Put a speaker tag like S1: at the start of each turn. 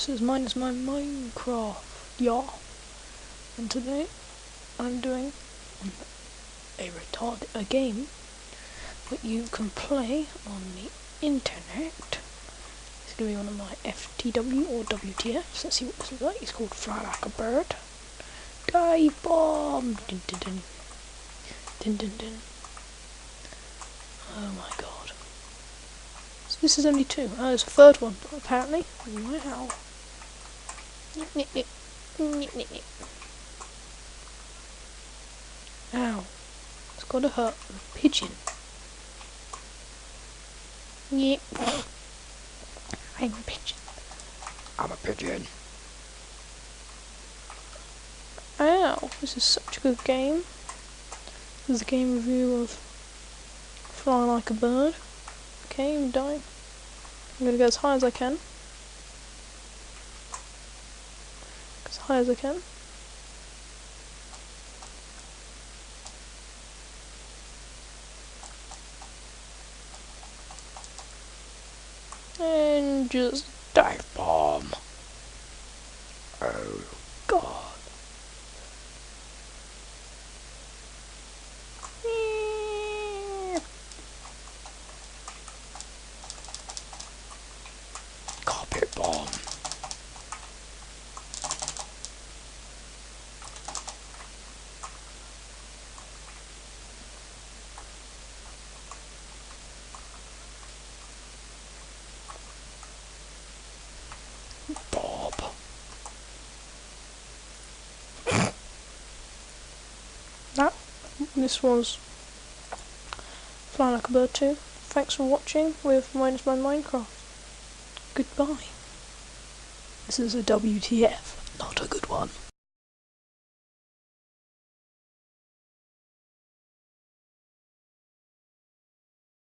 S1: this is minus my Minecraft, yeah. And today I'm doing a game that you can play on the internet. It's gonna be one of my FTW or WTFs. Let's see what this is like. It's called Fly Like a Bird. Dive bomb! Dun, dun, dun. Dun, dun, dun. Oh my god. So this is only two. Oh, there's a third one, apparently. Wow. Nip, nip, nip. Nip, nip, nip. Ow. It's gotta hurt. A pigeon. Yep. I'm a pigeon. I'm a pigeon. Ow. This is such a good game. This is a game review of Fly Like a Bird. Okay, I'm dying. I'm gonna go as high as I can. As high as I can. And just dive bomb. Oh god. Carpet bomb. Bob. This was Fly Like a Bird 2. Thanks for watching with minus my Minecraft. Goodbye. This is a WTF, not a good one.